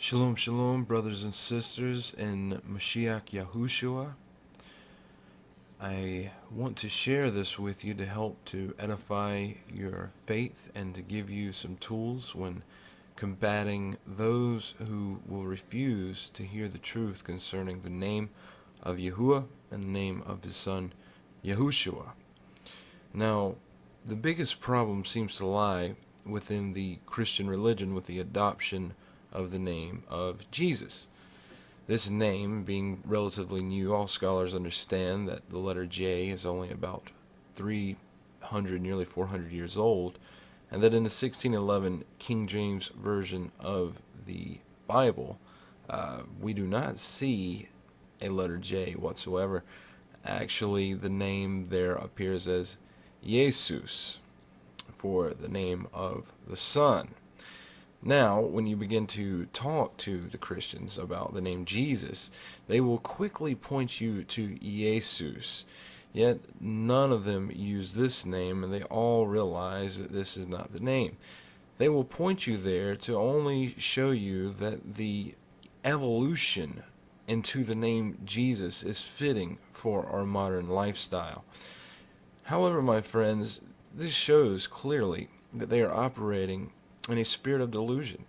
Shalom, shalom, brothers and sisters in Mashiach Yahushua. I want to share this with you to help to edify your faith and to give you some tools when combating those who will refuse to hear the truth concerning the name of Yahuwah and the name of his son Yahushua. Now, the biggest problem seems to lie within the Christian religion with the adoption of the name of Jesus. This name being relatively new, all scholars understand that the letter J is only about 300, nearly 400 years old, and that in the 1611 King James Version of the Bible, we do not see a letter J whatsoever. Actually, the name there appears as iesous, for the name of the Son. Now, when you begin to talk to the Christians about the name Jesus, they will quickly point you to iesous. Yet none of them use this name, and they all realize that this is not the name. They will point you there to only show you that the evolution into the name Jesus is fitting for our modern lifestyle. However, my friends, this shows clearly that they are operating in a spirit of delusion.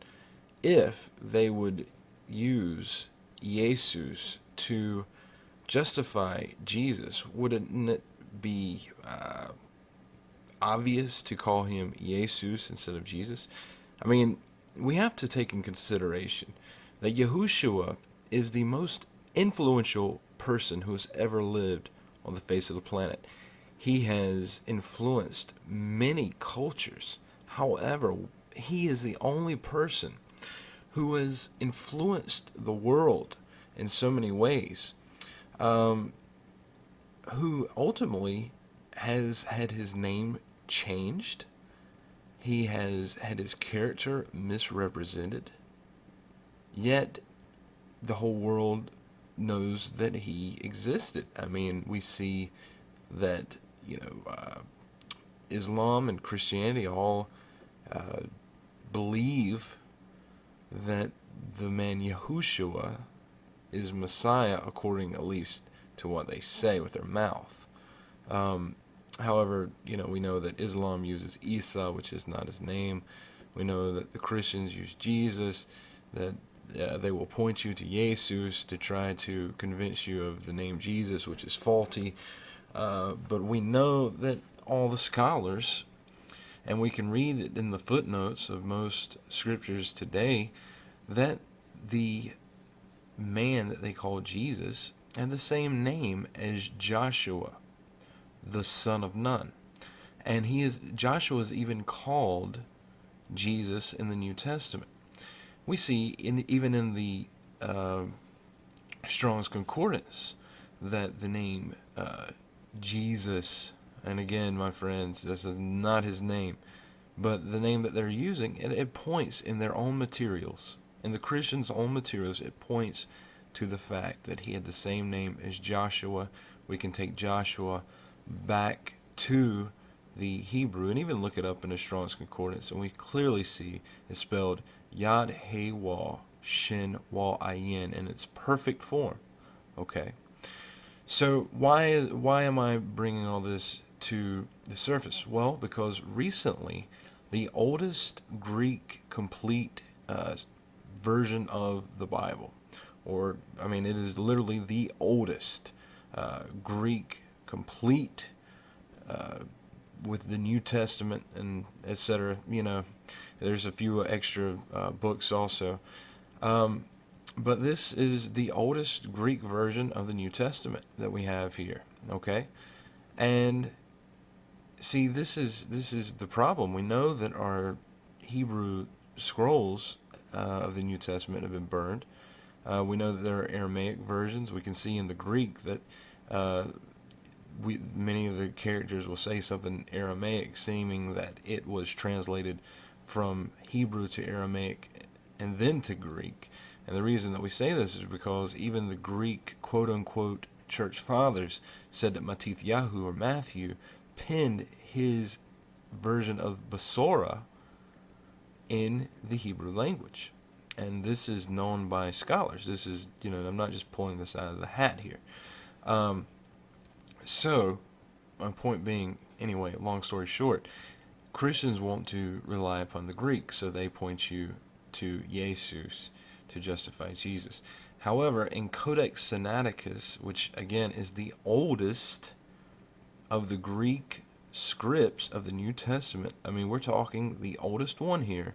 If they would use iesous to justify Jesus, wouldn't it be obvious to call him iesous instead of Jesus? I mean, we have to take in consideration that Yahushua is the most influential person who has ever lived on the face of the planet. He has influenced many cultures. However, he is the only person who has influenced the world in so many ways, who ultimately has had his name changed. He has had his character misrepresented, yet the whole world knows that he existed. I mean, we see that, Islam and Christianity all believe that the man Yahushua is Messiah, according at least to what they say with their mouth. However, we know that Islam uses Isa, which is not his name. We know that the Christians use Jesus, that they will point you to iesous to try to convince you of the name Jesus, which is faulty. But we know that all the scholars, and we can read it in the footnotes of most scriptures today, that the man that they call Jesus had the same name as Joshua, the son of Nun. And Joshua is even called Jesus in the New Testament. We see even in the Strong's Concordance that the name Jesus, and again, my friends, this is not his name, but the name that they're using, and it points in their own materials, in the Christians' own materials, it points to the fact that he had the same name as Joshua. We can take Joshua back to the Hebrew and even look it up in the Strong's Concordance, and we clearly see it's spelled Yad He Wah Shin Wah Ayin in its perfect form. Okay. So why am I bringing all this to the surface? Well, because recently the oldest Greek complete version of the Bible, it is literally the oldest Greek complete with the New Testament and etc. There's a few extra books also. But this is the oldest Greek version of the New Testament that we have here, okay? And see, this is the problem. We know that our Hebrew scrolls of the New Testament have been burned. We know that there are Aramaic versions. We can see in the Greek that many of the characters will say something Aramaic, seeming that it was translated from Hebrew to Aramaic and then to Greek. And the reason that we say this is because even the Greek quote-unquote church fathers said that Matithyahu or Matthew penned his version of Besorah in the Hebrew language. And this is known by scholars. This is, I'm not just pulling this out of the hat here. Um, so, my point being, anyway, long story short, Christians want to rely upon the Greek, so they point you to iesous to justify Jesus. However, in Codex Sinaiticus, which again is the oldest of the Greek scripts of the New Testament, I mean, we're talking the oldest one here,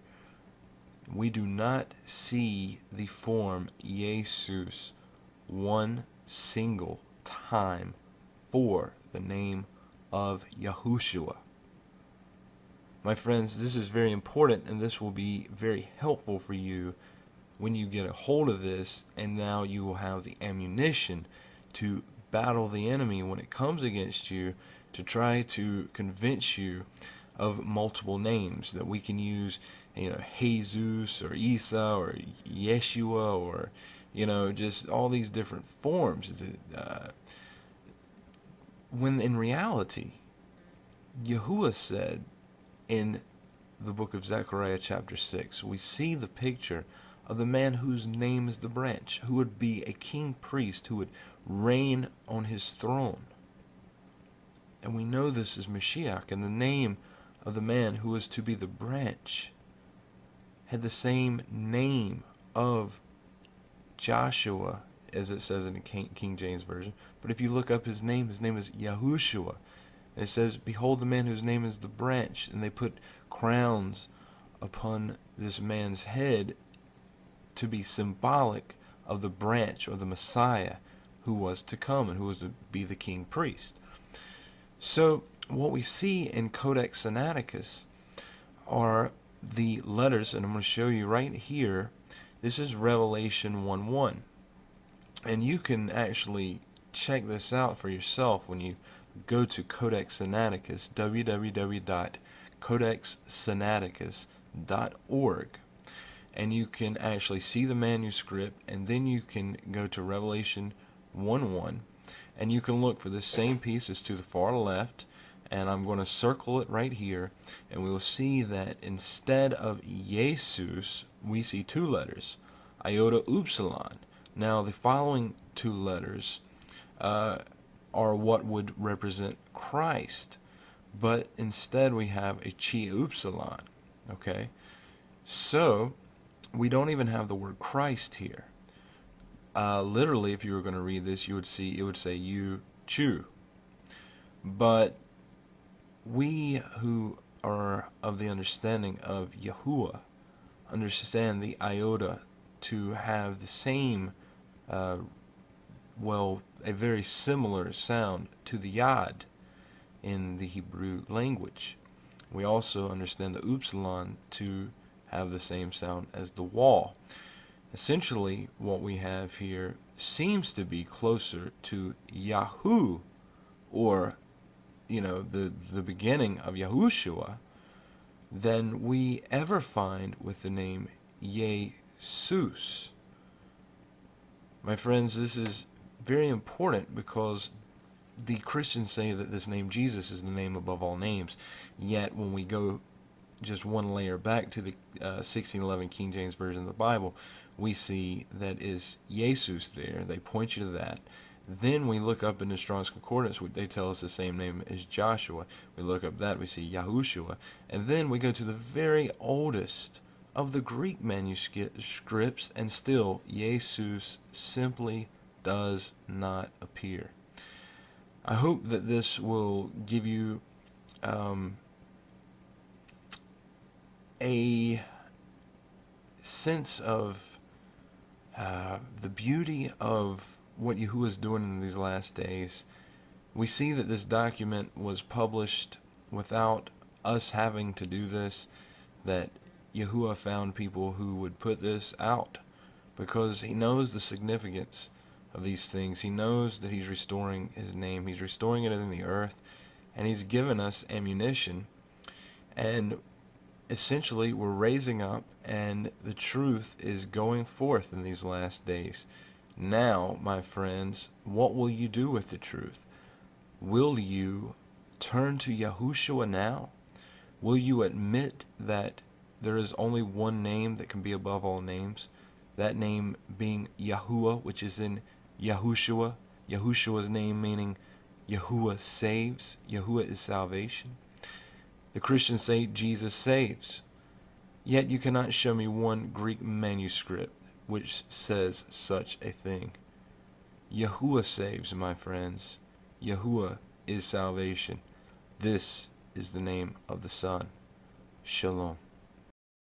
we do not see the form iesous one single time for the name of Yahushua. My friends, this is very important, and this will be very helpful for you when you get a hold of this, and now you will have the ammunition to battle the enemy when it comes against you, to try to convince you of multiple names that we can use, Jesus or Isa or Yeshua, or just all these different forms, when in reality Yahuwah said in the book of Zechariah chapter 6, we see the picture of the man whose name is the branch, who would be a king priest, who would reign on his throne. And we know this is Mashiach, and the name of the man who was to be the branch had the same name of Joshua, as it says in the King James Version. But if you look up his name is Yahushua. And it says, behold the man whose name is the branch. And they put crowns upon this man's head to be symbolic of the branch, or the Messiah, who was to come and who was to be the king priest. So what we see in Codex Sinaiticus are the letters, and I'm going to show you right here. This is Revelation 1:1. And you can actually check this out for yourself when you go to Codex Sinaiticus, www.codexsinaiticus.org, and you can actually see the manuscript, and then you can go to Revelation 1:1, and you can look for the same pieces to the far left, and I'm going to circle it right here, and we will see that instead of iesous, we see two letters, iota upsilon. Now, the following two letters are what would represent Christ, but instead we have a chi upsilon. Okay, so we don't even have the word Christ here. Literally, if you were going to read this, you would see it would say you chew. But we who are of the understanding of Yahuwah understand the iota to have the same a very similar sound to the yad in the Hebrew language. We also understand the upsilon to have the same sound as the wall. Essentially, what we have here seems to be closer to Yahu, or the beginning of Yahushua, than we ever find with the name iesous. My friends, this is very important, because the Christians say that this name Jesus is the name above all names, yet when we go just one layer back to the 1611 King James Version of the Bible, we see that is iesous there. They point you to that. Then we look up in the Strong's Concordance, they tell us the same name as Joshua. We look up that, we see Yahushua. And then we go to the very oldest of the Greek manuscripts, and still iesous simply does not appear. I hope that this will give you a sense of the beauty of what Yahuwah is doing in these last days. We see that this document was published without us having to do this, that Yahuwah found people who would put this out, because he knows the significance of these things. He knows that he's restoring his name. He's restoring it in the earth, and he's given us ammunition. And essentially, we're raising up, and the truth is going forth in these last days. Now, my friends, what will you do with the truth? Will you turn to Yahushua now? Will you admit that there is only one name that can be above all names, that name being Yahuwah, which is in Yahushua, Yahushua's name meaning Yahuwah saves. Yahuwah is salvation. The Christians say Jesus saves. Yet you cannot show me one Greek manuscript which says such a thing. Yahuwah saves, my friends. Yahuwah is salvation. This is the name of the Son. Shalom.